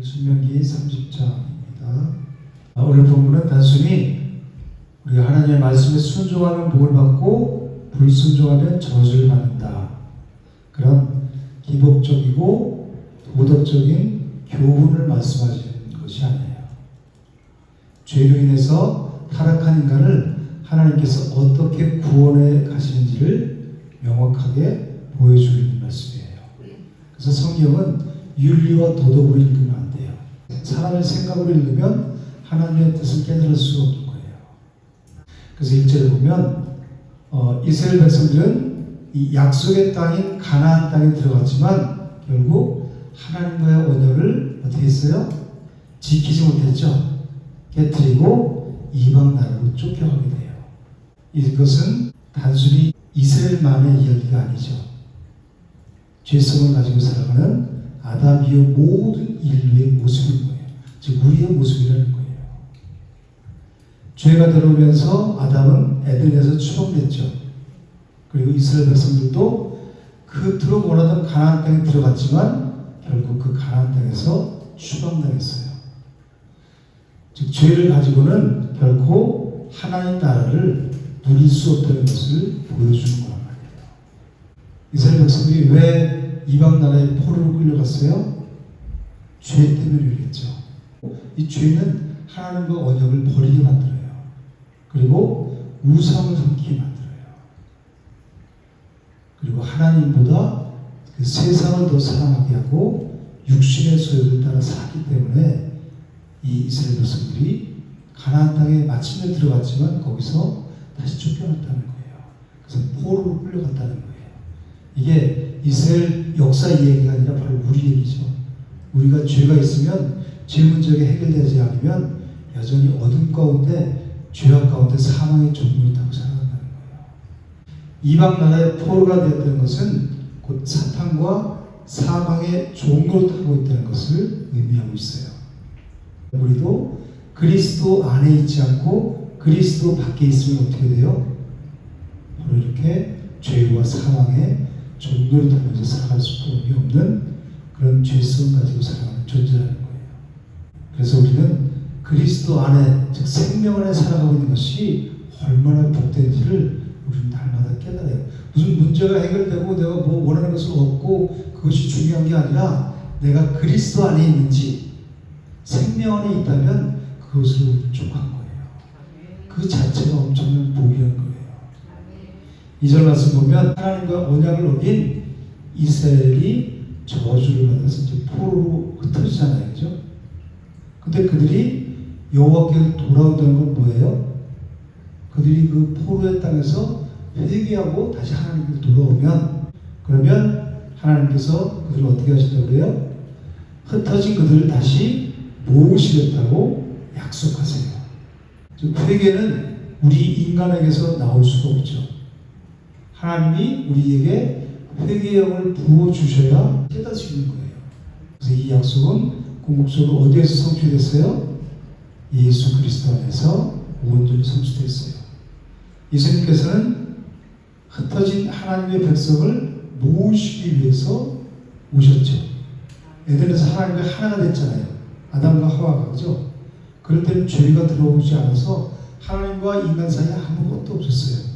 신명기 30장입니다. 오늘 본문은 단순히 우리가 하나님의 말씀에 순종하면 복을 받고 불순종하면 저주를 받는다, 그런 기복적이고 도덕적인 교훈을 말씀하시는 것이 아니에요. 죄로 인해서 타락한 인간을 하나님께서 어떻게 구원해 가시는지를 명확하게 보여주는 말씀이에요. 그래서 성경은 윤리와 도덕으로 읽으면 안 돼요. 사람의 생각으로 읽으면 하나님의 뜻을 깨달을 수가 없는 거예요. 그래서 1절에 보면 이스라엘 백성들은 이 약속의 땅인 가나안 땅에 들어갔지만 결국 하나님과의 언약을 어떻게 했어요? 지키지 못했죠. 깨뜨리고 이방 나라로 쫓겨가게 돼요. 이것은 단순히 이스라엘만의 이야기가 아니죠. 죄성을 가지고 살아가는 아담 이후 모든 인류의 모습인 거예요. 즉 우리의 모습이라는 거예요. 죄가 들어오면서 아담은 에덴에서 추방됐죠. 그리고 이스라엘 백성들도 그토록 원하던 가나안 땅에 들어갔지만 결국 그 가나안 땅에서 추방당했어요. 즉 죄를 가지고는 결코 하나님 나라를 누릴 수 없다는 것을 보여주는 거란 말이에요. 이스라엘 백성들이 왜 이방 나라의 포로로 끌려갔어요? 죄 때문에 그랬죠. 이 죄는 하나님과 언약을 버리게 만들어요. 그리고 우상을 섬기게 만들어요. 그리고 하나님보다 그 세상을 더 사랑하게 하고 육신의 소욕을 따라 살기 때문에 이 이스라엘 백성들이 가나안 땅에 마침내 들어갔지만 거기서 다시 쫓겨났다는 거예요. 그래서 포로로 끌려갔다는 거예요. 이게 이스라엘 역사 이야기가 아니라 바로 우리 얘기죠. 우리가 죄가 있으면 죄 문제가 해결되지 않으면 여전히 어둠 가운데 죄악 가운데 사망의 종로를 타고 살아간다는 거예요. 이방 나라의 포로가 되었다는 것은 곧 사탄과 사망의 종로를 타고 있다는 것을 의미하고 있어요. 우리도 그리스도 안에 있지 않고 그리스도 밖에 있으면 어떻게 돼요? 바로 이렇게 죄와 사망의 종로를 타면서 살아갈 수밖에 없는 그런 죄성 가지고 살아가는 존재라는 거예요. 그래서 우리는 그리스도 안에, 즉 생명 안에 살아가고 있는 것이 얼마나 복된지를 우리는 날마다 깨달아요. 무슨 문제가 해결되고 내가 뭐 원하는 것을 얻고 그것이 중요한 게 아니라 내가 그리스도 안에 있는지, 생명 안에 있다면 그것을 족한 거예요. 그 자체가 엄청난 복이라는 거예요. 2절 말씀 보면 하나님과 언약을 어긴 이스라엘이 저주를 받아서 이제 포로로 흩어지잖아요. 그죠? 근데 그들이 여호와께로 돌아온다는 건 뭐예요? 그들이 그 포로의 땅에서 회개하고 다시 하나님께로 돌아오면, 그러면 하나님께서 그들을 어떻게 하신다고 그래요? 흩어진 그들을 다시 모으시겠다고 약속하세요. 즉 회개는 우리 인간에게서 나올 수가 없죠. 하나님이 우리에게 회개의 영을 부어주셔야 깨닫으시는 거예요. 그래서 이 약속은 궁극적으로 어디에서 성취됐어요? 예수 그리스도 안에서 온전히 성취됐어요. 예수님께서는 흩어진 하나님의 백성을 모으시기 위해서 오셨죠. 에덴에서 하나님과 하나가 됐잖아요. 아담과 하와가. 그죠? 그럴 때는 죄가 들어오지 않아서 하나님과 인간 사이에 아무것도 없었어요.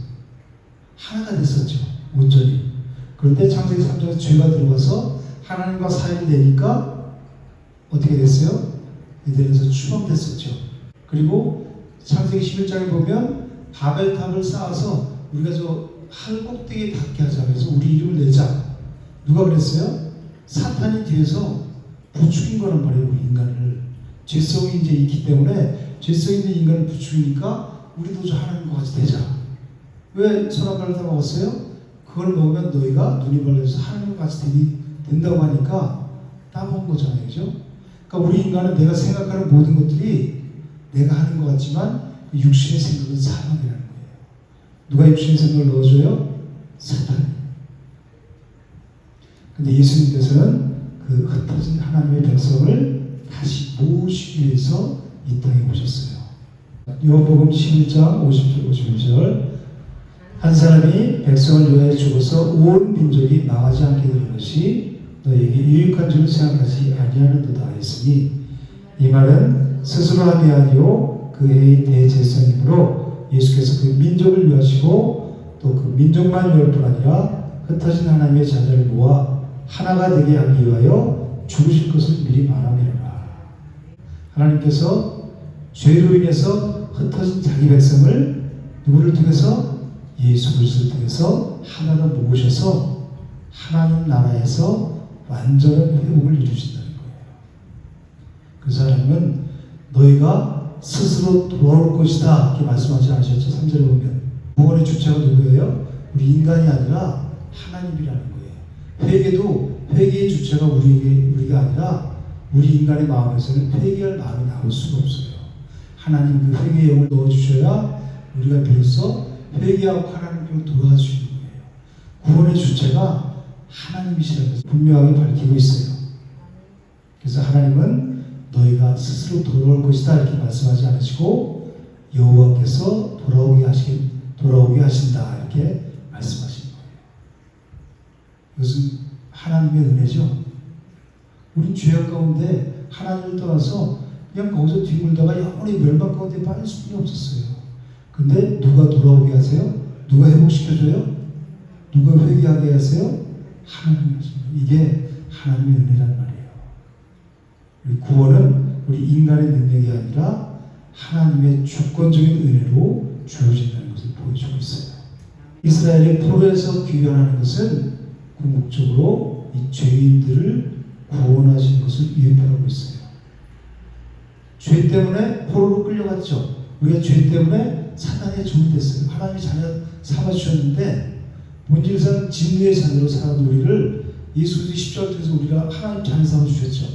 하나가 됐었죠. 온전히. 그런데 창세기 3장에 죄가 들어가서 하나님과 사이를 내니까 어떻게 됐어요? 에덴에서 추방됐었죠. 그리고 창세기 11장에 보면 바벨탑을 쌓아서 우리가 저 하늘 꼭대기에 닿게 하자. 그래서 우리 이름을 내자. 누가 그랬어요? 사탄이 뒤에서 부추긴 거란 말이에요. 우리 인간을. 죄성이 이제 있기 때문에 죄성 있는 인간을 부추기니까 우리도 저 하나님과 같이 되자. 왜 선악과를 다 먹었어요? 그걸 먹으면 너희가 눈이 벌려서 하나님과 같이 된다고 하니까 따먹은 거잖아요. 그죠? 그러니까 우리 인간은 내가 생각하는 모든 것들이 내가 하는 것 같지만 그 육신의 생각은 사망이라는 거예요. 누가 육신의 생각을 넣어줘요? 사탄이. 근데 예수님께서는 그 흩어진 하나님의 백성을 다시 모으시기 위해서 이 땅에 오셨어요. 요한복음 11장 50절 51절 한 사람이 백성을 위하여 죽어서 온 민족이 망하지 않게 되는 것이 너에게 유익한 줄을 생각하지 아니하는도다 했으니 이 말은 스스로 함이 아니요 그 해의 대제사님으로 예수께서 그 민족을 위하시고 또 그 민족만 위할 뿐 아니라 흩어진 하나님의 자녀를 모아 하나가 되게 하기 위하여 죽으실 것을 미리 말함이라. 하나님께서 죄로 인해서 흩어진 자기 백성을 누구를 통해서? 예수 그리스도를 통해서 하나로 모으셔서 하나님 나라에서 완전한 회복을 이루신다는 거예요. 그래서 하나님은 너희가 스스로 돌아올 것이다 이렇게 말씀하지 않으셨죠? 3절에 보면 구원의 주체가 누구예요? 우리 인간이 아니라 하나님이라는 거예요. 회개의 주체가 우리가 아니라 우리 인간의 마음에서는 회개할 마음이 나올 수가 없어요. 하나님 그 회개의 영을 넣어주셔야 우리가 비로소 회개하고 하나님께로 돌아갈 수 있는 거예요. 구원의 주체가 하나님이시라는 것을 분명하게 밝히고 있어요. 그래서 하나님은 너희가 스스로 돌아올 것이다 이렇게 말씀하지 않으시고 여호와께서 돌아오게 하신다 이렇게 말씀하신 거예요. 이것은 하나님의 은혜죠. 우린 죄악 가운데 하나님을 떠나서 그냥 거기서 뒤물다가 영원히 멸망 가운데 빠질 수밖에 없었어요. 근데 누가 돌아오게 하세요? 누가 회복시켜줘요? 누가 회개하게 하세요? 하나님이 하십니다. 이게 하나님의 은혜란 말이에요. 우리 구원은 우리 인간의 능력이 아니라 하나님의 주권적인 은혜로 주어진다는 것을 보여주고 있어요. 이스라엘의 포로에서 귀환하는 것은 궁극적으로 이 죄인들을 구원하신 것을 예표하고 있어요. 죄 때문에 포로로 끌려갔죠. 우리가 죄 때문에 사단의 종이 됐어요. 하나님의 자녀 삼아주셨는데 본질상 진리의 자녀로 살아온 우리를 예수 그리스도의 십자가를 통해서 우리가 하나님 자녀 삼아주셨죠.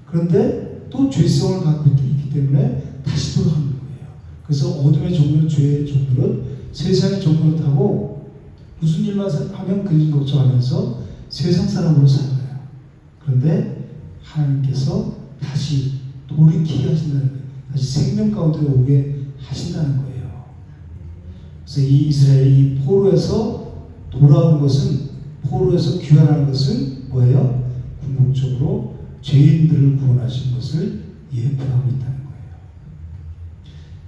그런데 또 죄성을 갖고 있기 때문에 다시 돌아가는 거예요. 그래서 어둠의 종들은 죄의 종들은 세상의 종들을 타고 무슨 일만 하면 그 일 걱정하면서 세상 사람으로 살아요. 그런데 하나님께서 다시 돌이키게 하신다는 거예요. 다시 생명 가운데 오게 하신다는 거예요. 그래서 이 이스라엘이 이 포로에서 돌아오는 것은, 포로에서 귀환하는 것은 뭐예요? 궁극적으로 죄인들을 구원하신 것을 예표하고 있다는 거예요.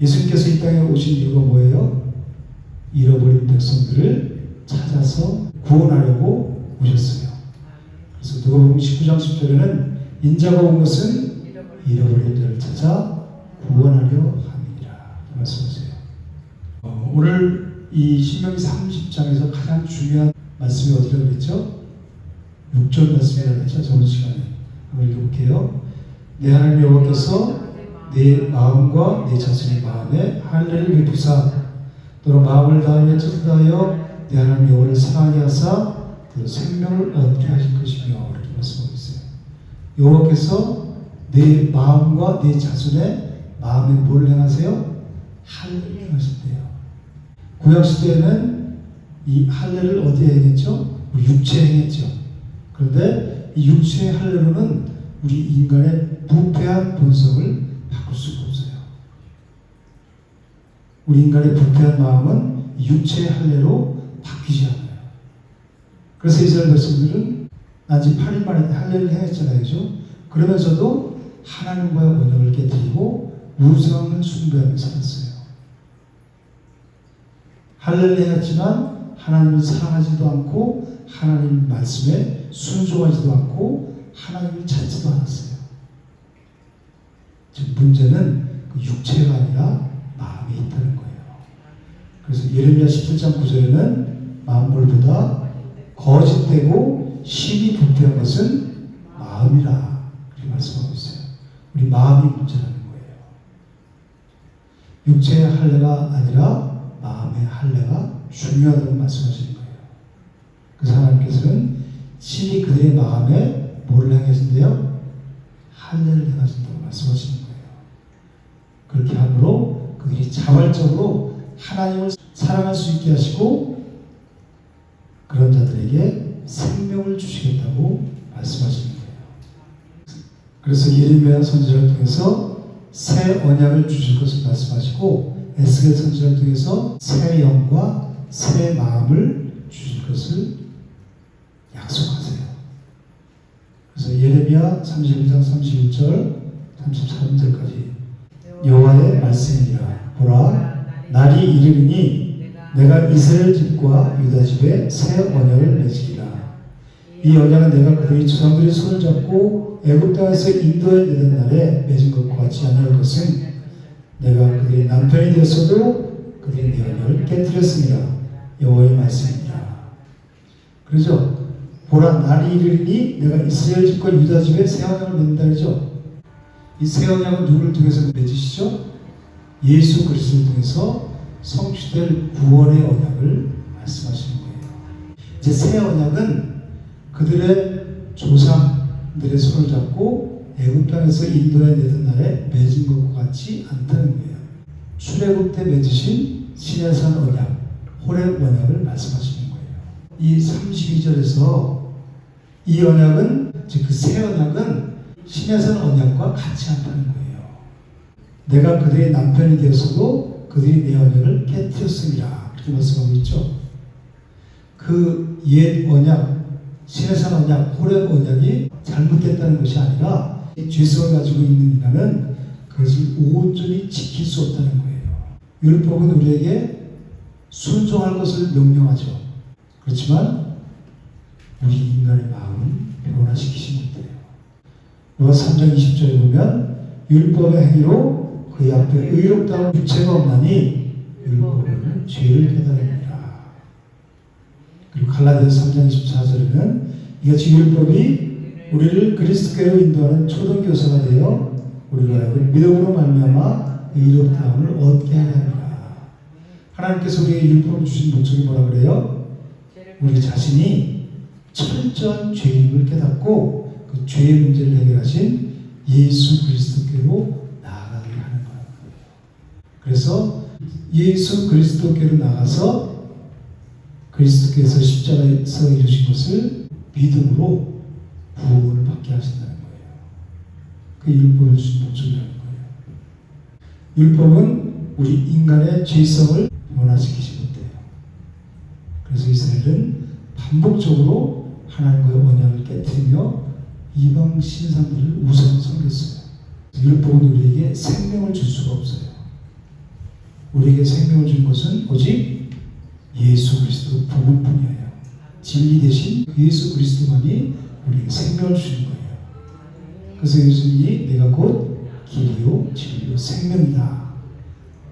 예수님께서 이 땅에 오신 이유가 뭐예요? 잃어버린 백성들을 찾아서 구원하려고 오셨어요. 그래서 누가복음 19장 10절에는 인자가 온 것은 잃어버린 자를 찾아 구원하려 함이니라 말씀하세요. 오늘 이 신명기 30장에서 가장 중요한 말씀이 어디라고 그랬죠? 6절 말씀이라고 했죠. 저번 시간에 한번 읽어볼게요. 내 하나님 여호와께서 내 마음과 내 자신의 마음에 할례를 베푸사 또는 마음을 다하며 뜻을 다하여 내 하나님 여호와를 사랑하게 하사 그 생명을 얻게 하실 것이며 이렇게 말씀하고 있어요. 여호와께서 내 마음과 내 자손의 마음에 뭘 행하세요? 할례를 행하신대요. 구약시대에는 이 할례를 어디에 행했죠? 육체에 행했죠. 그런데 이 육체의 할례로는 우리 인간의 부패한 본성을 바꿀 수가 없어요. 우리 인간의 부패한 마음은 육체의 할례로 바뀌지 않아요. 그래서 이스라엘 백성들은 난지 8일 만에 할례를 행했잖아요. 그죠? 그러면서도 하나님과의 언약을 깨뜨리고 우상을 숭배하며 살았어요. 할례를 행했지만 하나님을 사랑하지도 않고 하나님 말씀에 순종하지도 않고 하나님을 찾지도 않았어요. 지금 문제는 그 육체가 아니라 마음에 있다는 거예요. 그래서 예레미야 17장 9절에는 만물보다 거짓되고 심히 부패한 것은 마음이라 그렇게 말씀하고 있어요. 우리 마음이 문제라는 거예요. 육체의 할례가 아니라 마음의 할례가 중요하다고 말씀하시는 거예요. 그래서 하나님께서는 친히 그들의 마음에 뭐를 행하신대요? 할례를 행하신다고 말씀하시는 거예요. 그렇게 함으로 그들이 자발적으로 하나님을 사랑할 수 있게 하시고 그런 자들에게 생명을 주시겠다고 말씀하시는 거예요. 그래서 예레미야 선지자를 통해서 새 언약을 주실 것을 말씀하시고 에스겔 선지자를 통해서 새 영과 새 마음을 주실 것을 약속하세요. 그래서 예레미야 31장 31절 33절까지 여호와의 말씀이니라. 보라, 날이 이르리니 내가 이스라엘 집과 유다 집에 새 언약을 맺으리라. 이 언약은 내가 그들이 조상들의 손을 잡고 애굽 땅에서 인도해 내던 날에 맺은 것과 같지 않을 것은 내가 그들의 남편이 되었어도 그들이 내 언약을 깨뜨렸습니다. 여호와의 말씀이니라. 그러죠. 보라, 날이 이르리니 내가 이스라엘 집과 유다 집에 새 언약을 맺는다 그러죠. 이 새 언약은 누구를 통해서 맺으시죠? 예수 그리스도를 통해서 성취될 구원의 언약을 말씀하시는 거예요. 이제 새 언약은 그들의 조상들의 손을 잡고 애굽 땅에서 인도해 내던 날에 맺은 것과 같지 않다는 거예요. 출애굽 때 맺으신 시내산 언약, 호렙 언약을 말씀하시는 거예요. 이 32절에서 이 언약은, 즉 그 새 언약은 시내산 언약과 같지 않다는 거예요. 내가 그들의 남편이 되었어도 그들이 내 언약을 깨뜨렸습니다. 그렇게 말씀하고 있죠. 그 옛 언약, 시내산 언약, 호렙 언약이 잘못됐다는 것이 아니라 죄성을 가지고 있는 인간은 그것을 온전히 지킬 수 없다는 거예요. 율법은 우리에게 순종할 것을 명령하죠. 그렇지만 우리 인간의 마음은 변화시키지 못해요. 로마 3장 20절에 보면 율법의 행위로 그의 앞에 의롭다운 육체가 없나니 율법은 죄를 깨달으니라. 그리고 갈라디아서 3장 24절에는 이같이 율법이 우리를 그리스도께로 인도하는 초등교사가 되어 우리로 하여금 믿음으로 말미암아 의롭다함을 얻게 하리라. 하나님께서 우리에게 율법을 주신 목적이 뭐라 그래요? 우리 자신이 철저한 죄임을 깨닫고 그 죄의 문제를 해결하신 예수 그리스도께로 나아가게 하는 거예요. 그래서 예수 그리스도께로 나가서 그리스도께서 십자가에서 이루신 것을 믿음으로 구원을 받게 하신다는 거예요. 그 율법을 주신 목적이라는 거예요. 율법은 우리 인간의 죄성을 변화시키지 못해요. 그래서 이스라엘은 반복적으로 하나님과의 언약을 깨뜨리며 이방 신상들을 우상 섬겼어요. 율법은 우리에게 생명을 줄 수가 없어요. 우리에게 생명을 준 것은 오직 예수 그리스도 복음뿐이에요. 진리 대신 예수 그리스도만이 우리에게 생명을 주는 거예요. 그래서 예수님이 내가 곧 길이요 진리요 생명이다.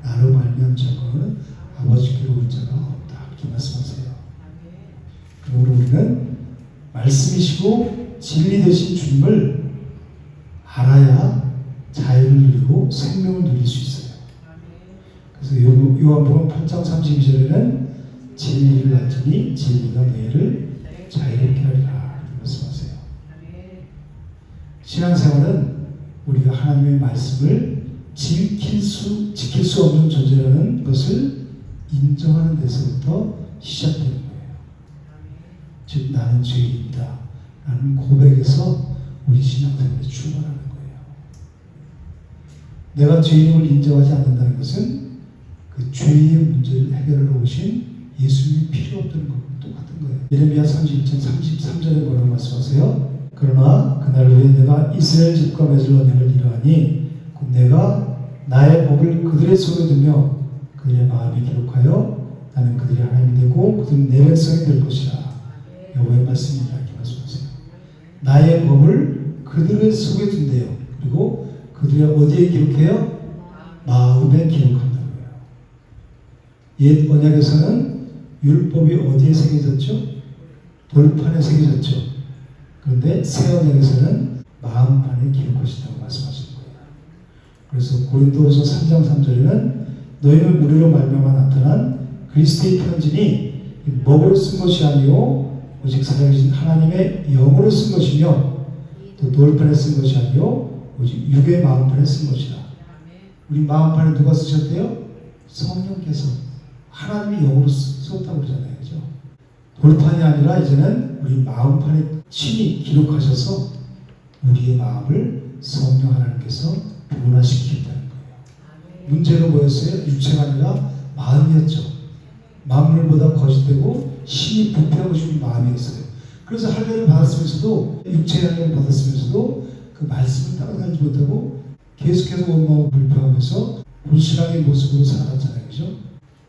나로 말미암은 자는 아버지께로 올 자가 없다. 이렇게 말씀하세요. 그러므로 우리는 말씀이시고 진리 되신 주님을 알아야 자유를 누리고 생명을 누릴 수 있어요. 그래서 요한복음 8장 32절에는 진리를 알지니 진리가 너희를 자유롭게 하리라 이렇게 말씀하세요. 신앙생활은 우리가 하나님의 말씀을 지킬 수 없는 존재라는 것을 인정하는 데서부터 시작되는 거예요. 즉 나는 죄인이다 라는 고백에서 우리 신앙생활이 출발하는 거예요. 내가 죄인임을 인정하지 않는다는 것은 그 죄의 문제를 해결하러 오신 예수님이 필요 없다는 것과 똑같은 거예요. 예레미야 31장 33절에 뭐라고 말씀하세요? 그러나 그날 후에 내가 이스라엘 집과 맺을 언약을 이루하니 곧 내가 나의 법을 그들의 속에 두며 그들의 마음에 기록하여 나는 그들의 하나님이 되고 그들은 내 백성이 될 것이라. 여호와의 말씀이라 이렇게 말씀하세요. 나의 법을 그들의 속에 둔대요. 그리고 그들이 어디에 기록해요? 마음에 기록한다고요. 옛 언약에서는 율법이 어디에 새겨졌죠? 돌판에 새겨졌죠. 그런데 새 언약에서는 마음판에 기록하신다고 말씀하시는 거예요. 그래서 고린도후서 3장 3절에는 너희는 우리로 말미암아 나타난 그리스도의 편지니 먹으로 쓴 것이 아니요 오직 살아계신 하나님의 영으로 쓴 것이며 또 돌판에 쓴 것이 아니요 오직 육의 마음판에 쓴 것이다. 우리 마음판에 누가 쓰셨대요? 성령께서 하나님이 영으로 썼다고 그러잖아요. 그죠? 돌판이 아니라 이제는 우리 마음판에 친히 기록하셔서 우리의 마음을 성령 하나님께서 변화시키겠다는 거예요. 문제가 뭐였어요? 육체가 아니라 마음이었죠. 만물보다 거짓되고 신이 부패하고 싶은 마음이었어요. 그래서 할례를 받았으면서도 육체의 할례를 받았으면서도 그 말씀을 따라가지 못하고 계속해서 원망하고 불평하면서 불신앙의 모습으로 살아갔잖아요. 그죠?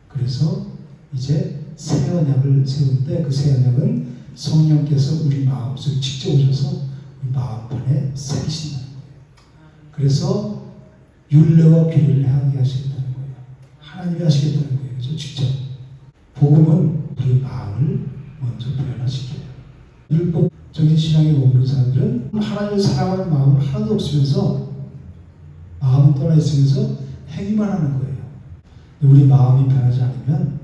그래서 이제 새 언약을 세우는데 그 새 언약은 성령께서 우리 마음속에 직접 오셔서 우리 마음판에 새기신다는 거예요. 그래서 율례와 규례를 행하게 하시겠다는 거예요. 하나님이 하시겠다는 거예요. 그죠? 직접. 복음은 우리 마음을 먼저 표현하시게요. 율법적인 신앙에 머무는 사람들은 하나님을 사랑하는 마음은 하나도 없으면서 마음은 떠나 있으면서 행위만 하는 거예요. 우리 마음이 변하지 않으면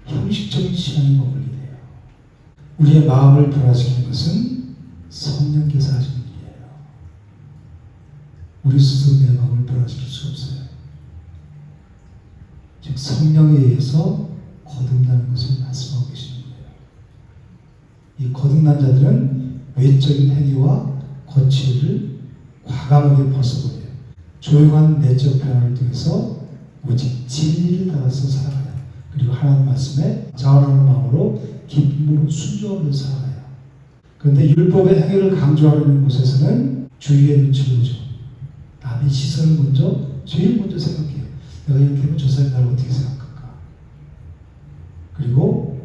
형식적인 신앙이 머물게 돼요. 우리의 마음을 변화시키는 것은 성령께서 하시는 일이에요. 우리 스스로 내 마음을 변화시킬 수 없어요. 즉 성령에 의해서 거듭나는 것을 말씀하고 계시는 거예요. 이 거듭난 자들은 외적인 행위와 거칠을 과감하게 벗어버려요. 조용한 내적 변화를 통해서 오직 진리를 따라서 살아가요. 그리고 하나님 말씀에 자원하는 마음으로 기쁨으로 순종하며 살아가요. 그런데 율법의 행위를 강조하는 곳에서는 주위의 눈치를 보죠. 남의 시선을 제일 먼저 생각해요. 내가 이렇게 하면 저 사람이 나를 어떻게 생각할까? 그리고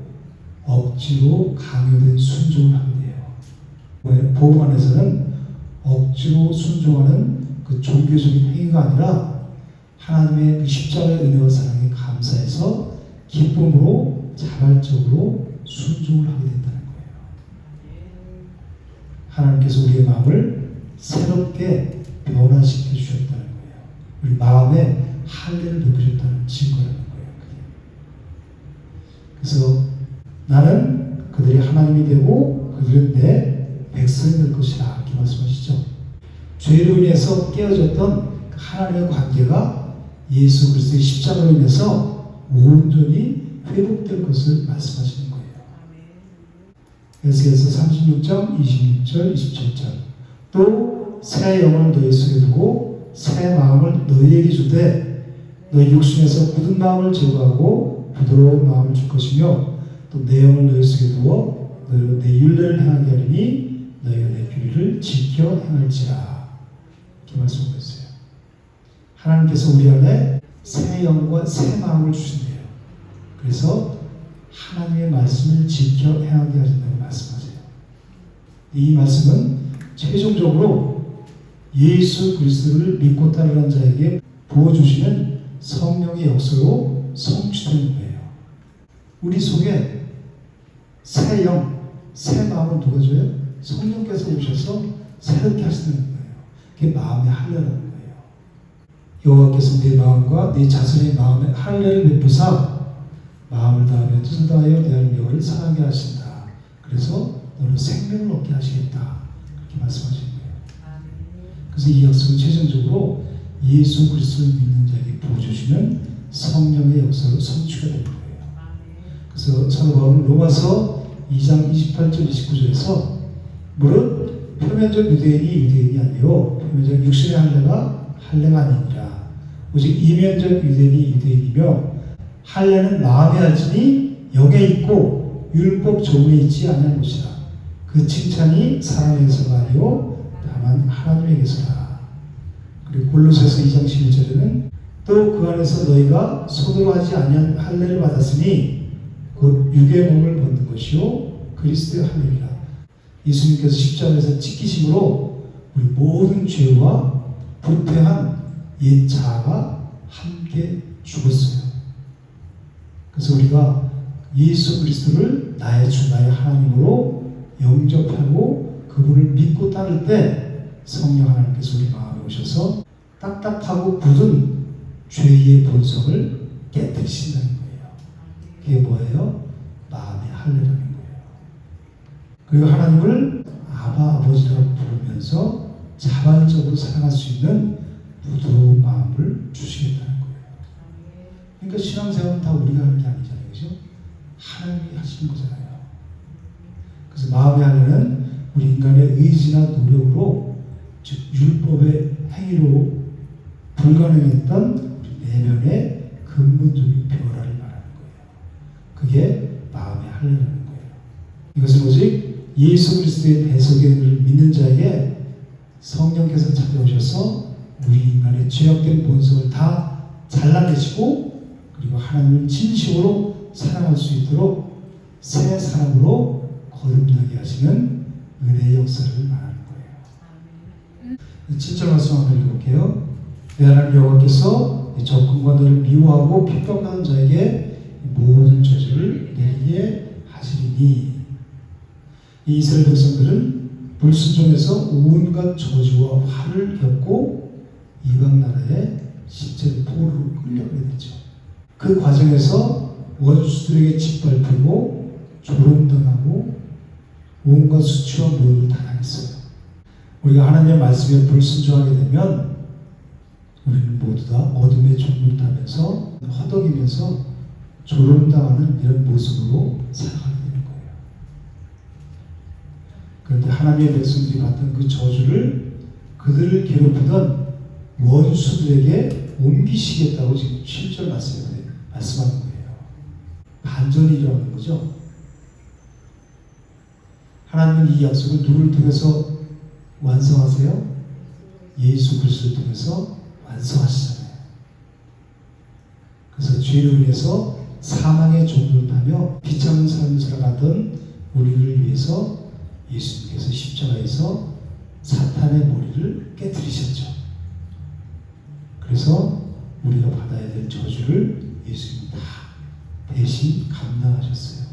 억지로 강요된 순종을 하게 돼요. 복음 안에서는 억지로 순종하는 그 종교적인 행위가 아니라 하나님의 그 십자가의 은혜와 사랑에 감사해서 기쁨으로 자발적으로 순종을 하게 된다는 거예요. 하나님께서 우리의 마음을 새롭게 변화시켜 주셨다는 거예요. 우리 마음에 할례를 베푸셨다는 증거라는 거예요. 그래서 나는 그들이 하나님이 되고 그들은 내 백성이 될 것이라 이렇게 말씀하시죠. 죄로 인해서 깨어졌던 하나님의 관계가 예수 그리스도의 십자가로 인해서 온전히 회복될 것을 말씀하시는 거예요. 에스겔서 36장 26절 27절 또 새 영을 너희 속에 두고 새 마음을 너희에게 주되 너희 육신에서 굳은 마음을 제거하고 부드러운 마음을 줄 것이며 또 내 영을 너희 속에 두어 너희로 내 율례를 행하게 하리니 너희가 내 규례를 지켜 행할지라 이렇게 말씀하고 있어요. 하나님께서 우리 안에 새 영과 새 마음을 주신대요. 그래서 하나님의 말씀을 지켜 행하게 하신다고 말씀하세요. 이 말씀은 최종적으로 예수 그리스도를 믿고 따르는 자에게 부어주시는 성령의 역사로 성취되는 거예요. 우리 속에 새 영, 새 마음을 누가 줘요? 성령께서 오셔서 새롭게 하시는 거예요. 그게 마음의 할례라는 거예요. 여호와께서 내 마음과 내 자손의 마음에 할례를 베푸사 마음을 다하며 뜻을 다하여 내 하나님 여호와를 사랑하게 하신다. 그래서 너는 생명을 얻게 하시겠다. 그렇게 말씀하시는 거예요. 그래서 이 약속은 최종적으로 예수 그리스도를 믿는 자에게 부어주시는 성령의 역사로 성취가 되는 거예요. 그래서 사도 바울은 로마서 2장 28절 29절에서 무릇 표면적 유대인이 유대인이 아니요 표면적 육신의 할례가 할례가 아니니라 오직 이면적 유대인이 유대인이며 할례는 마음에 알지니 영에 있고 율법 조문에 있지 아니한 것이라. 그 칭찬이 사람에게서가 아니요 다만 하나님에게서라. 그리고 골로새서 2장 11절에는 또 그 안에서 너희가 손으로 하지 아니한 할례를 받았으니 곧 육의 몸을 벗는 것이요 그리스도의 할례이라. 예수님께서 십자가에서 찢기심으로 우리 모든 죄와 부패한 옛 자아가 함께 죽었어요. 그래서 우리가 예수 그리스도를 나의 주 나의 하나님으로 영접하고 그분을 믿고 따를 때 성령 하나님께서 우리 마음에 오셔서 딱딱하고 굳은 죄의 본성을 깨뜨리신다는 거예요. 그게 뭐예요? 마음의 할례라는 거예요. 그리고 하나님을 아바 아버지라고 부르면서 자발적으로 사랑할 수 있는 부드러운 마음을 주시겠다는 거예요. 그러니까 신앙생활은 다 우리가 하는 게 아니잖아요. 그죠? 하나님이 하시는 거잖아요. 그래서 마음의 할례는 우리 인간의 의지나 노력으로 즉 율법의 행위로 불가능했던 우리 내면의 근본적인 변화를 말하는 거예요. 그게 마음의 할례라는 거예요. 이것은 오직 예수 그리스도의 대속을 믿는 자에게 성령께서 찾아오셔서 우리 인간의 죄악된 본성을 다 잘라내시고 그리고 하나님을 진심으로 사랑할 수 있도록 새 사람으로 거듭나게 하시는 은혜의 역사를 말하는 거예요. 7절 말씀 한번 읽어볼게요. 내 하나님 여호와께서 적군과 너를 미워하고 핍박하는 자에게 모든 저주를 내리게 하시리니. 이 이스라엘 백성들은 불순종에서 온갖 저주와 화를 겪고 이방 나라에 실제로 포로로 끌려가게 되죠. 그 과정에서 원수들에게 짓밟히고 조롱당하고 온갖 수치와 모욕을 다 당했어요. 우리가 하나님의 말씀에 불순종하게 되면 우리는 모두 다 어둠의 종을 타면서 허덕이면서 조롱당하는 이런 모습으로 살아가게 되는 거예요. 그런데 하나님의 백성들이 받던 그 저주를 그들을 괴롭히던 원수들에게 옮기시겠다고 지금 7절 말씀하는 거예요. 반전이 일어나는 거죠. 하나님은 이 약속을 누구를 통해서 완성하세요? 예수 그리스도를 통해서 완성하시잖아요. 그래서 죄로 인해서 사망의 종을 타며 비참한 삶을 살아가던 우리를 위해서 예수님께서 십자가에서 사탄의 머리를 깨뜨리셨죠. 그래서 우리가 받아야 될 저주를 예수님이 다 대신 감당하셨어요.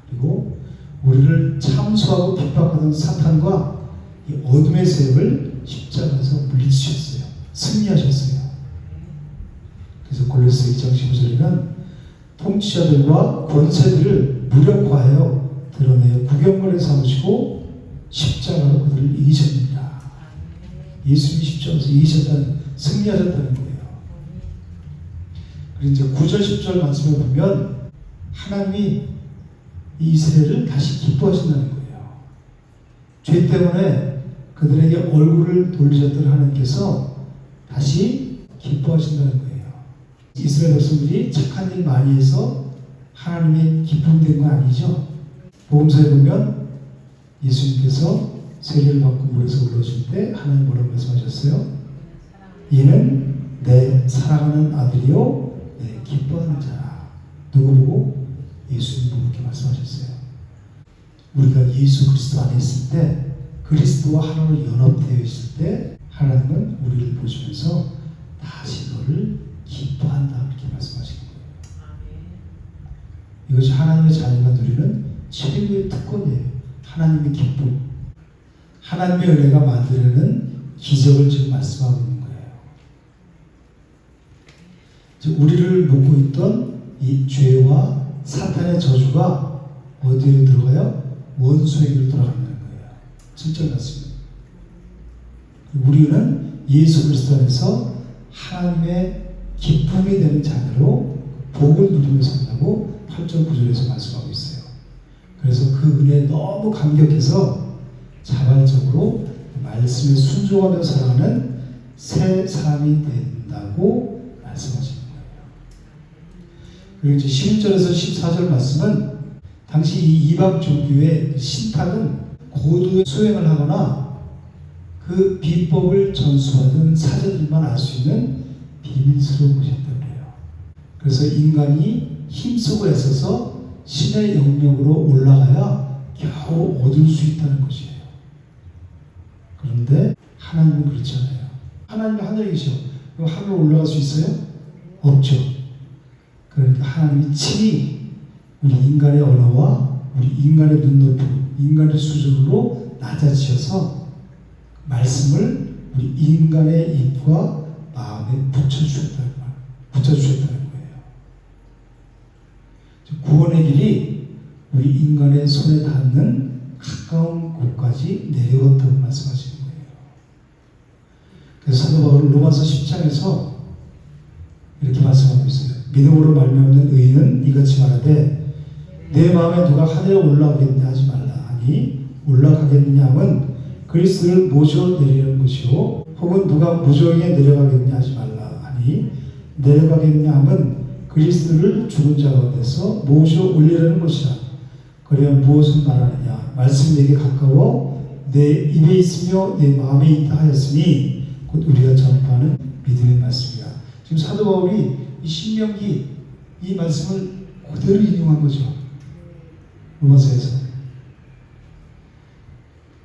그리고 우리를 참수하고 핍박하던 사탄과 이 어둠의 세력을 십자가에서 물리치셨어요. 승리하셨어요. 그래서 골로새 2장 15절에는 통치자들과 권세들을 무력화하여 드러내어 구경거리 삼으시고 십자가로 그들을 이기셨습니다. 예수님이 십자가에서 이기셨다는, 승리하셨다는 거예요. 그리고 이제 9절 10절 말씀을 보면 하나님이 이스라엘을 다시 기뻐하신다는 거예요. 죄 때문에 그들에게 얼굴을 돌리셨던 하나님께서 다시 기뻐하신다는 거예요. 이스라엘 백성들이 착한 일 많이 해서 하나님이 기쁨된 거 아니죠? 복음서에 보면 예수님께서 세례를 받고 물에서 올라오실 때 하나님 뭐라고 말씀하셨어요? 이는 내 사랑하는 아들이요 내 기뻐하는 자라. 누구 보고? 예수님 보고 그렇게 말씀하셨어요. 우리가 예수 그리스도 안에 있을 때, 그리스도와 하나로 연합되어 있을 때 하나님은 우리를 보시면서 다시 너를 기뻐한다 이렇게 말씀하시는 거예요. 이것이 하나님의 자녀가 누리는 최고의 특권이에요. 하나님의 기쁨, 하나님의 은혜가 만들어내는 기적을 지금 말씀하고 있는 거예요. 우리를 묶고 있던 이 죄와 사탄의 저주가 어디로 들어가요? 원수에게로 들어간다는 거예요. 7절 말씀입니다. 우리는 예수 그리스도 안에서 하나님의 기쁨이 되는 자녀로 복을 누리며 산다고 8절 9절에서 말씀하고 있어요. 그래서 그 은혜에 너무 감격해서 자발적으로 말씀에 순종하며 살아가는 새 사람이 된다고 말씀하시는 거예요. 그리고 이제 11절에서 14절 말씀은 당시 이 이방 종교의 신탁은 고도의 수행을 하거나 그 비법을 전수하던 사제들만 알 수 있는 비밀스러운 것이었다고 해요. 그래서 인간이 힘쓰고 애써서 신의 영역으로 올라가야 겨우 얻을 수 있다는 것이에요. 그런데 하나님은 그렇지 않아요. 하나님은 하늘에 계셔. 그럼 하늘로 올라갈 수 있어요? 없죠. 그러니까 하나님이 친히 우리 인간의 언어와 우리 인간의 눈높이, 인간의 수준으로 낮아지셔서 말씀을 우리 인간의 입과 마음에 붙여주셨다는 거예요. 구원의 길이 우리 인간의 손에 닿는 가까운 곳까지 내려왔다고 말씀하시는 거예요. 그래서 사도 바울은 로마서 10장에서 이렇게 말씀하고 있어요. 믿음으로 말미암는 의인은 이같이 말하되 내 마음에 누가 하늘에 올라가겠냐 하지 말라 하니 올라가겠느냐 함은 그리스도를 모셔 내리는 것이요 혹은 누가 무저항에 내려가겠냐 하지 말라 하니 내려가겠냐 함은 그리스도를 죽은 자 가운데서 모셔 올리려는 것이라. 그러면 무엇을 말하느냐? 말씀이 내게 가까워 내 입에 있으며 내 마음에 있다 하였으니 곧 우리가 전파하는 믿음의 말씀이야. 지금 사도 바울이 이 신명기 이 말씀을 그대로 인용한 거죠. 로마서에서.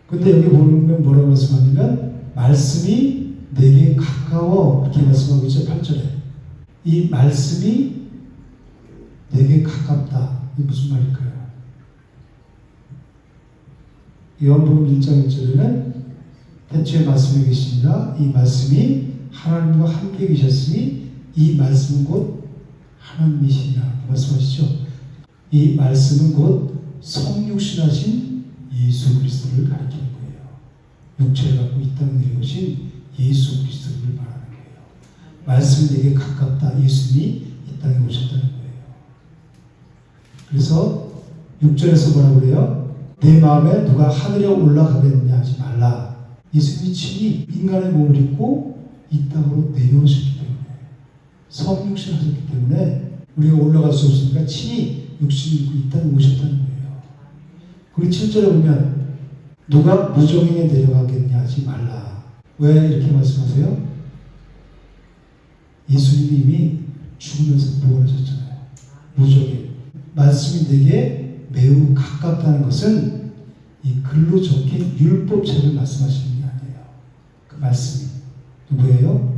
근데 여기 보면 뭐라고 말씀하냐면 말씀이 내게 가까워 이렇게 말씀하고 있죠. 8절에. 이 말씀이 내게 가깝다. 이게 무슨 말일까요? 요한복음 1장 1절에는 태초에 말씀이 계시니라 이 말씀이 하나님과 함께 계셨으니 이 말씀은 곧 하나님이시니라 말씀하시죠. 이 말씀은 곧 성육신하신 예수 그리스도를 가리키는 거예요. 육체를 갖고 이 땅에 내려오신 예수 그리스도를 말하는 거예요. 말씀이 내게 가깝다. 예수님이 이 땅에 오셨다는 거예요. 그래서 6절에서 뭐라고 그래요? 내 마음에 누가 하늘에 올라가겠느냐 하지 말라. 예수님이 친히 인간의 몸을 입고 이 땅으로 내려오셨기 때문에 성육신을 하셨기 때문에 우리가 올라갈 수 없으니까 친히 육신을 입고 이 땅에 오셨다는 거예요. 그리고 7절에 보면 누가 무정행에 내려가겠냐 하지 말라. 왜 이렇게 말씀하세요? 예수님이 이미 죽으면서 부활하셨잖아요. 무정행. 말씀이 내게 매우 가깝다는 것은 이 글로 적힌 율법책을 말씀하시는 게 아니에요. 그 말씀이 누구예요?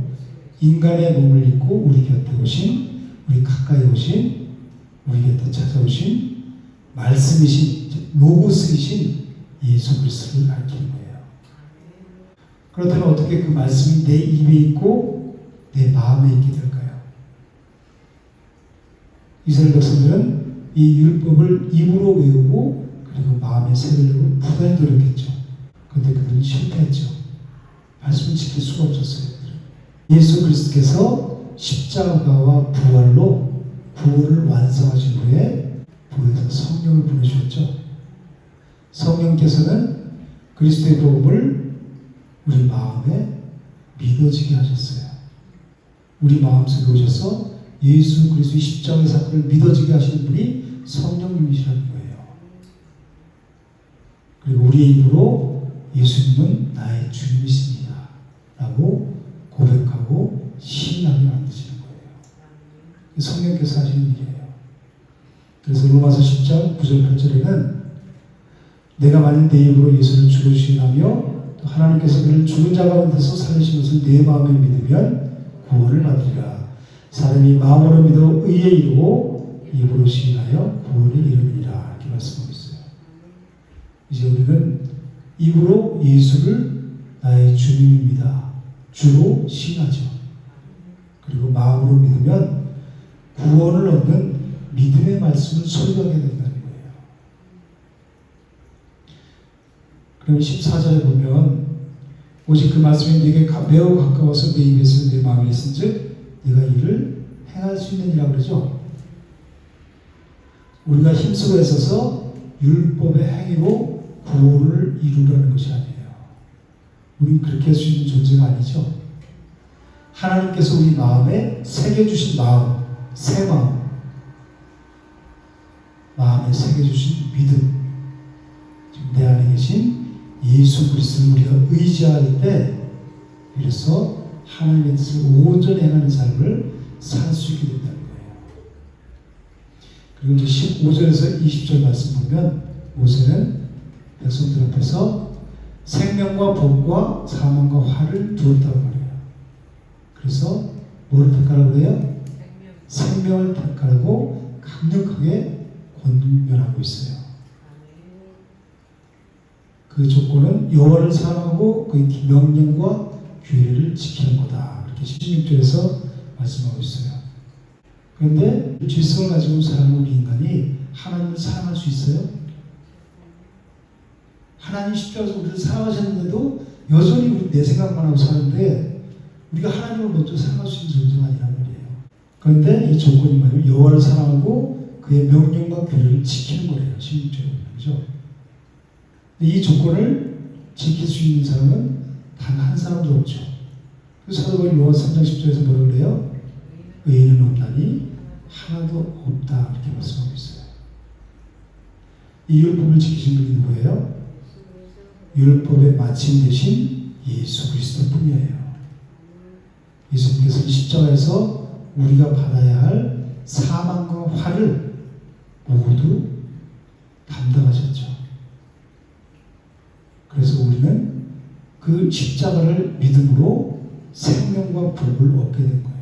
인간의 몸을 입고 우리 곁에 오신, 우리 가까이 오신, 우리 곁에 찾아오신 말씀이신, 로고스이신 예수 그리스도를 가리키는 거예요. 그렇다면 어떻게 그 말씀이 내 입에 있고 내 마음에 있게 될까요? 이스라엘 백성들은 이 율법을 입으로 외우고 그리고 마음에 새기려고 부단히 노력했죠. 그런데 그들은 실패했죠. 말씀을 지킬 수가 없었어요. 예수 그리스도께서 십자가와 부활로 구원을 완성하신 후에 보혜사 성령을 보내주셨죠. 성령께서는 그리스도의 복음을 우리 마음에 믿어지게 하셨어요. 우리 마음속에 오셔서 예수 그리스도의 십자가의 사건을 믿어지게 하시는 분이 성령님이시라는 거예요. 그리고 우리의 입으로 예수님은 나의 주님이십니다 라고 고백하고 시인하게 만드시는 거예요. 성령께서 하시는 일이에요. 그래서 로마서 10장 9절 8절에는 내가 만일 내 입으로 예수를 죽으시나며 또 하나님께서 그를 죽은 자 가운데서 살리신 것을 내 마음에 믿으면 구원을 받으리라. 사람이 마음으로 믿어 의에 이르고 입으로 시인하여 구원을 이루리라. 이렇게 말씀하고 있어요. 이제 우리는 입으로 예수를 나의 주님입니다. 주로 시인하죠. 그리고 마음으로 믿으면 구원을 얻는 믿음의 말씀을 소유하게 된다는 거예요. 그럼 14절에 보면 오직 그 말씀이 네게 매우 가까워서 내 입에 있으며 내 마음에 있은즉 네가 이를 행할 수 있느니라 그러죠. 우리가 힘쓰고 애써서 율법의 행위로 구원을 이루려는 것이 아니에요. 우리는 그렇게 할 수 있는 존재가 아니죠. 하나님께서 우리 마음에 새겨주신 마음, 새 마음, 마음에 새겨주신 믿음, 지금 내 안에 계신 예수 그리스도를 우리가 의지할 때 그래서 하나님의 뜻을 온전히 행하는 삶을 살 수 있게 된다는 거예요. 그리고 이제 15절에서 20절 말씀 보면 모세는 백성들 앞에서 생명과 복과 사망과 화를 두었다고 말해요. 그래서 뭐를 택하라고 그래요? 생명을 택하라고 강력하게 권면하고 있어요. 그 조건은 여호와를 사랑하고 그의 명령과 규례를 지키는 거다. 이렇게 16절에서 말씀하고 있어요. 그런데 질성을 가지고 사는 우리 인간이 하나님을 사랑할 수 있어요? 하나님 십자가에서 우리를 사랑하셨는데도 여전히 우리 내 생각만 하고 사는데 우리가 하나님을 먼저 사랑할 수 있는 존재가 아니란 말이에요. 그런데 이 조건이 뭐냐면 여호와를 사랑하고 그의 명령과 규례를 지키는 거예요. 16절에. 그죠? 이 조건을 지킬 수 있는 사람은 단 한 사람도 없죠. 그래서 사도 바울이 로마서 3장 10절에서 뭐라고 그래요? 의인은 없나니 하나도 없다. 이렇게 말씀하고 있어요. 이 율법을 지키신 분이 누구예요? 율법의 마침 되신 예수 그리스도뿐이에요. 예수님께서는 십자가에서 우리가 받아야 할 사망과 화를 모두 담당하셨죠. 그래서 우리는 그 십자가를 믿음으로 생명과 복을 얻게 된 거예요.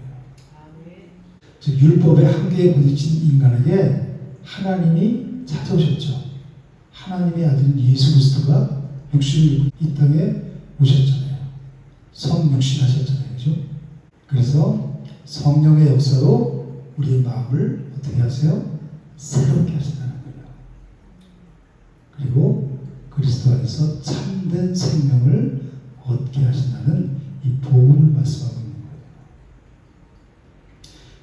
즉 율법의 한계에 부딪힌 인간에게 하나님이 찾아오셨죠. 하나님의 아들 예수 그리스도가 육신을 입고 이 땅에 오셨잖아요. 성육신하셨잖아요. 그죠? 그래서 성령의 역사로 우리의 마음을 어떻게 하세요? 새롭게 하신다는 거예요. 그리고 그리스도 안에서 참된 생명을 얻게 하신다는 이 복음을 말씀하고 있는 거예요.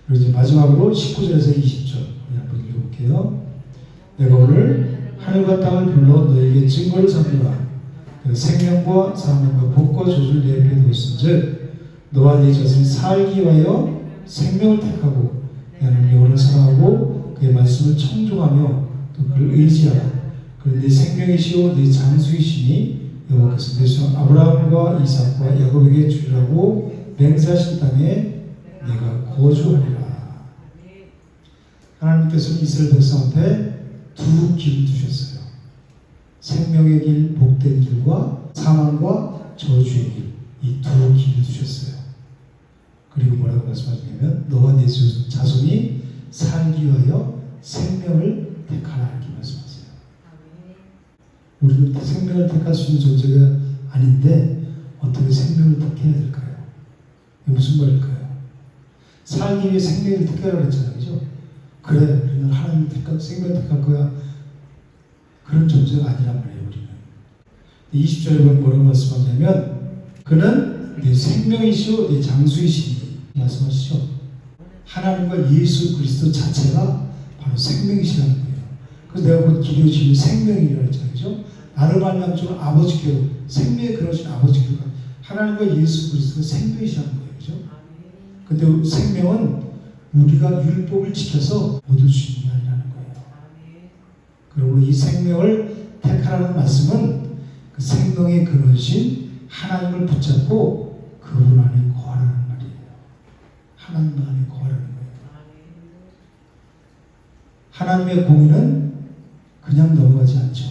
그리고 이제 마지막으로 19절에서 20절 우리 한번 읽어볼게요. 내가 오늘 하늘과 땅을 불러 너에게 증거를 삼노라. 그 생명과 사망과 복과 저주를 내 앞에 두었은즉 너와 네 자손이 살기 위하여 생명을 택하고 나는 영혼을 사랑하고 그의 말씀을 청종하며 또 그를 의지하라. 그는 네 생명이시오 네 장수이시니 여호와께서 내 종 아브라함과 이삭과 야곱에게 주리라고 맹세하신 땅에 내가 거주하리라. 하나님께서는 이스라엘 백성 앞에 두 길을 두셨어요. 생명의 길, 복된 길과 사망과 저주의 길, 이 두 길을 두셨어요. 그리고 뭐라고 말씀하시냐면 너와 네 자손이 살기 위하여 생명을 택하라 이렇게 말씀하세요. 우리는 생명을 택할 수 있는 존재가 아닌데 어떻게 생명을 택해야 될까요? 이게 무슨 말일까요? 살기 위해 생명을 택하라고 그랬잖아요. 그죠? 그래, 우리는 하나님을 생명을 택할 거야. 그런 존재가 아니란 말이에요. 우리는 20절에 보면 뭐라고 말씀하냐면 그는 내 생명이시오 내 장수이시니 말씀하시죠. 하나님과 예수 그리스도 자체가 바로 생명이시라는 거예요. 그래서 내가 곧 기도하시는 생명이라고 했잖아요. 그죠? 나를 말미암아 주는 아버지께로 생명의 그러신 아버지께로 하나님과 예수 그리스도가 생명이시라는 거예요. 그죠? 근데 생명은 우리가 율법을 지켜서 얻을 수 있는 게 아니라는 거예요. 그리고 이 생명을 택하라는 말씀은 그 생명의 근원이신 하나님을 붙잡고 그분 안에 거하라는 말이에요. 하나님 안에 거하라는 거예요. 하나님의 공의는 그냥 넘어가지 않죠.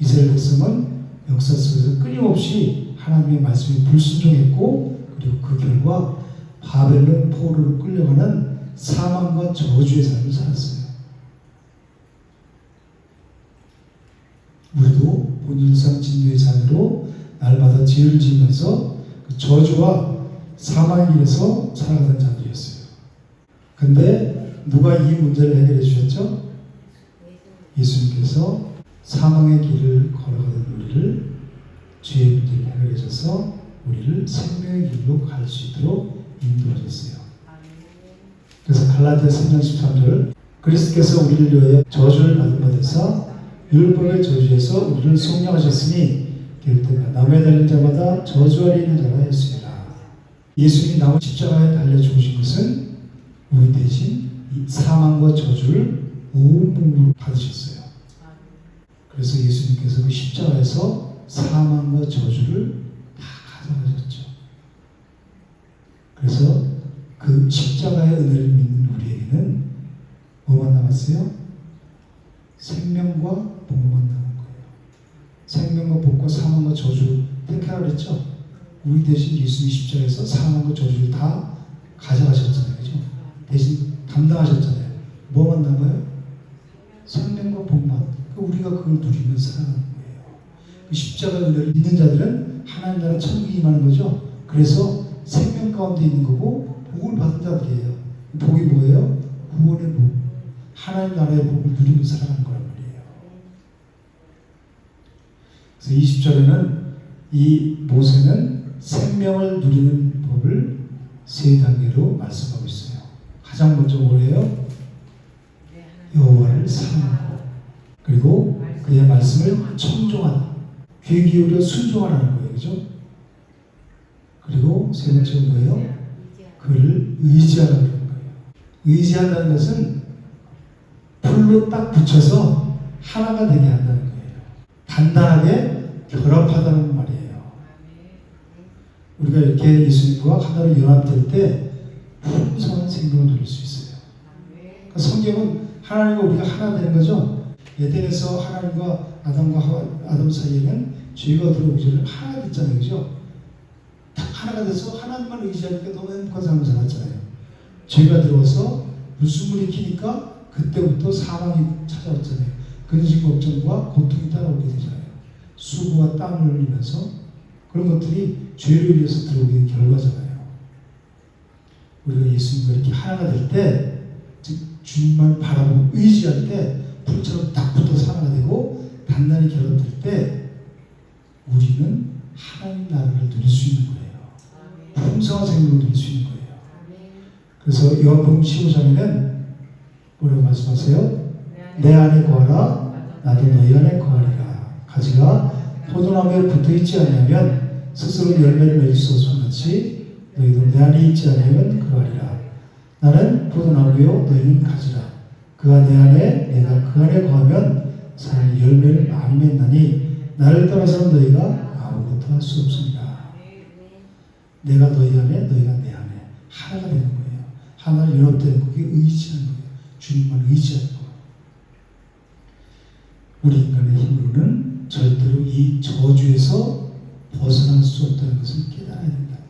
이스라엘 백성은 역사 속에서 끊임없이 하나님의 말씀에 불순종했고 그리고 그 결과 바벨론 포로로 끌려가는 사망과 저주의 삶을 살았어요. 우리도 본질상 진노의 자녀로 날마다 죄를 지으면서 그 저주와 사망의 길에서 살아가던 자들이었어요. 근데 누가 이 문제를 해결해 주셨죠? 예수님께서 사망의 길을 걸어가던 우리를 죄의 문제를 해결해 줘서 우리를 생명의 길로 갈 수 있도록 인도하셨어요. 그래서 갈라디아 3장 13절 그리스도께서 우리를 위하여 저주를 받은 바 되사 율법의 저주에서 우리를 속량하셨으니 기록된 나무에 달린 자마다 저주 아래 있는 자가 했습니다. 예수님이 나무 십자가에 달려 죽으신 것은 우리 대신 이 사망과 저주를 온 몸으로 받으셨어요. 그래서 예수님께서 그 십자가에서 사망과 저주를 다 가져가셨죠. 그래서 그 십자가의 은혜를 믿는 우리에게는 뭐만 남았어요? 생명과 복만 남은 거예요. 생명과 복과 사망과 저주 택하라고 그랬죠? 우리 대신 예수님 십자가에서 사망과 저주를 다 가져가셨잖아요. 그죠? 대신 감당하셨잖아요. 뭐만 남아요? 생명과 복만. 우리가 그걸 누리며 살아가는 거예요. 그 십자가 은혜를 믿는 자들은 하나님 나라 천국이 임하는 거죠. 그래서 생명 가운데 있는 거고 복을 받은 자들이에요. 복이 뭐예요? 구원의 복. 하나님 나라의 복을 누리며 살아가는 거란 말이에요. 그래서 20절에는 이 모세는 생명을 누리는 법을 세 단계로 말씀하고 있어요. 가장 먼저 뭐예요? 여호와를 사랑하고 그리고 그의 말씀을 청종하라. 귀 기울여 순종하라는 거예요. 그죠? 그리고 세 번째는 뭐예요? 그를 의지하라는 거예요. 의지한다는 것은 풀로 딱 붙여서 하나가 되게 한다는 거예요. 단단하게 결합하다는 말이에요. 우리가 이렇게 예수님과 하나로 연합될 때 풍성한 생명을 누릴 수 있어요. 그러니까 성경은 하나님과 우리가 하나 되는 거죠. 에덴에서 하나님과 아담 사이에는 죄가 들어오기 전에 하나가 됐잖아요. 그죠? 딱 하나가 돼서 하나님만 의지하니까 너무 행복한 삶을 살았잖아요. 죄가 들어와서 불순물이 키니까 그때부터 사망이 찾아왔잖아요. 근심 걱정과 고통이 따라오게 되잖아요. 수고와 땀을 흘리면서 그런 것들이 죄를 위해서 들어오게 된 결과잖아요. 우리가 예수님과 이렇게 하나가 될 때, 즉 주님만 바라보고 의지할 때 불처럼 딱 붙어서 하나가 되고 단단히 결합될 때 우리는 하나님 나라를 누릴 수 있는 거예요. 풍성한 생명을 누릴 수 있는 거예요. 그래서 요한복음 15장에는 뭐라고 말씀하세요? 내 안에 거하라 나도 너희 안에 거하리라. 가지가 포도나무에 붙어있지 않으면 스스로 열매를 맺을 수 없음 같이 너희도 내 안에 있지 않으면 그러하리라. 나는 포도나무요 너희는 가지라. 그가 내 안에 내가 그 안에 거하면 잘 열매를 많이 맺나니 나를 떠나서는 너희가 아무것도 할 수 없습니다. 내가 너희 안에 너희가 내 안에 하나가 되는 거예요. 하나를 연합되는 그게 의지하는 거예요. 주님만 의지하는 거예요. 우리 인간의 힘으로는 절대로 이 저주에서 벗어날 수 없다는 것을 깨달아야 된다는 거예요.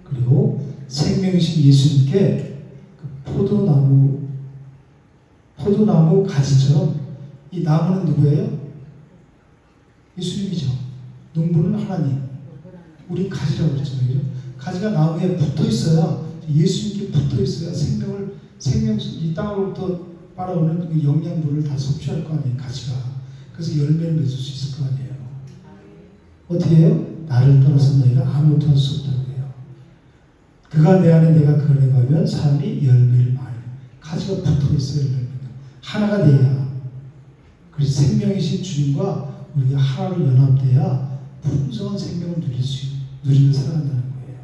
그리고 생명이신 예수님께 그 포도나무 가지처럼 이 나무는 누구예요? 예수님이죠. 농부는 하나님. 우리 가지라고 그랬잖아요. 그죠? 가지가 나무에 붙어 있어야 예수님께 붙어 있어야 이 땅으로부터 빨아오는 그 영양분을 다 섭취할 거 아니에요. 가지가. 그래서 열매를 맺을 수 있을 거 아니에요. 어떻게 해요? 나를 떠나서 너희가 아무것도 할 수 없다고 해요. 그가 내 안에 내가 그 안에 가면 사람이 열매를 많이. 가지가 붙어 있어요. 열매를. 하나가 돼야. 그래서 생명이신 주님과 우리가 하나로 연합돼야 풍성한 생명을 누리며 살아간다는 거예요.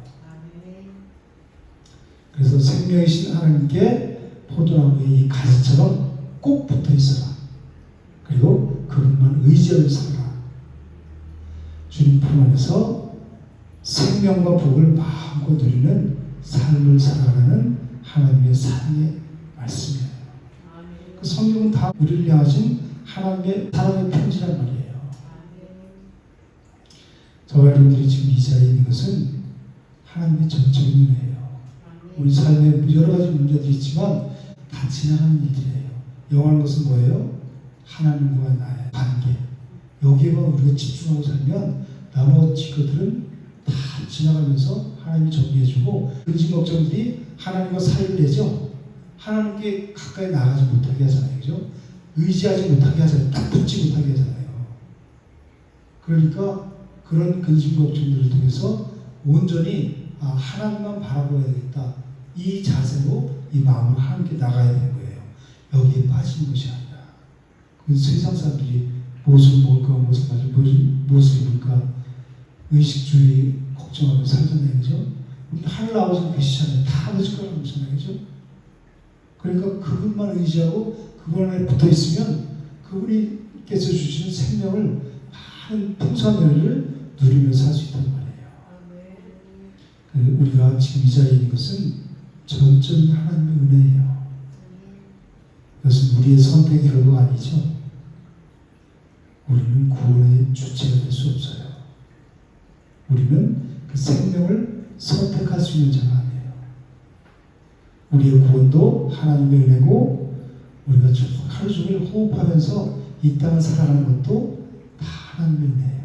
그래서 생명이신 하나님께 포도나무의 이 가지처럼 꼭 붙어 있어라. 그리고 그것만 의지하며 살아라. 주님 품 안에서 생명과 복을 마음껏 누리는 삶을 살아가는 하나님의 사랑의 말씀이에요. 그 성경은 다 우리를 향하신 하나님의 사랑의 편지란 말이에요. 저와 여러분들이 지금 이 자리에 있는 것은 하나님의 전적인 은혜예요. 우리 삶에 여러 가지 문제들이 있지만 다 지나가는 일들이에요. 영원한 것은 뭐예요? 하나님과 나의 관계. 여기에만 우리가 집중하고 살면 나머지 것들은 다 지나가면서 하나님이 정리해주고 근심 걱정들이 하나님과 사이를 내죠. 하나님께 가까이 나가지 못하게 하잖아요. 그죠? 의지하지 못하게 하잖아요. 딱 붙지 못하게 하잖아요. 그러니까 그런 근심 걱정들을 통해서 온전히 하나님만 바라봐야 되겠다. 이 자세로 이 마음을 하나님께 나가야 되는 거예요. 여기에 빠지는 것이 아니라. 그 세상 사람들이 무엇을 먹을까, 무엇을 입을까, 의식주의 걱정하며 살잖아요. 그죠? 우리 하늘 아버지는 계시잖아요. 다 아버지 거라고 하잖아요. 그죠? 그러니까 그분만 의지하고 그분 안에 붙어 있으면 그분께서 주시는 생명을 많은 풍성한 열매를 누리며 살 수 있단 말이에요. 우리가 지금 이 자리에 있는 것은 전적인 하나님의 은혜예요. 이것은 우리의 선택의 결과가 아니죠. 우리는 구원의 주체가 될 수 없어요. 우리는 그 생명을 선택할 수 있는 자가 아니에요. 우리의 구원도 하나님의 은혜고 우리가 하루 종일 호흡하면서 이 땅을 살아가는 것도 다 하나님의 은혜예요.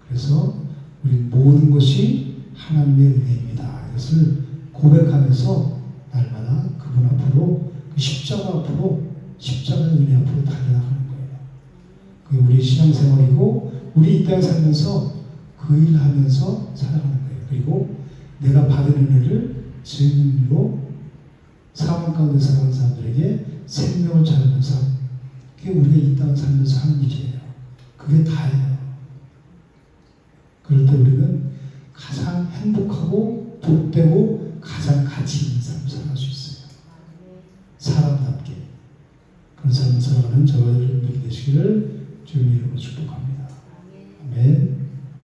그래서 우리 모든 것이 하나님의 은혜입니다. 이것을 고백하면서 날마다 그분 앞으로 그 십자가 앞으로 십자가의 은혜 앞으로 달려나가는 거예요. 그게 우리 신앙생활이고 우리 이 땅에 살면서 그 일을 하면서 살아가는 거예요. 그리고 내가 받은 은혜를 증인으로 사망 가운데 살아가는 사람들에게 생명을 전하는 삶. 그게 우리가 이 땅을 살면서 하는 일이에요. 그게 다예요. 그럴 때 우리는 가장 행복하고 복되고 가장 가치 있는 삶을 살아갈 수 있어요. 사람답게. 그런 삶을 살아가는 저와 되시기를 주님 이름으로 축복합니다.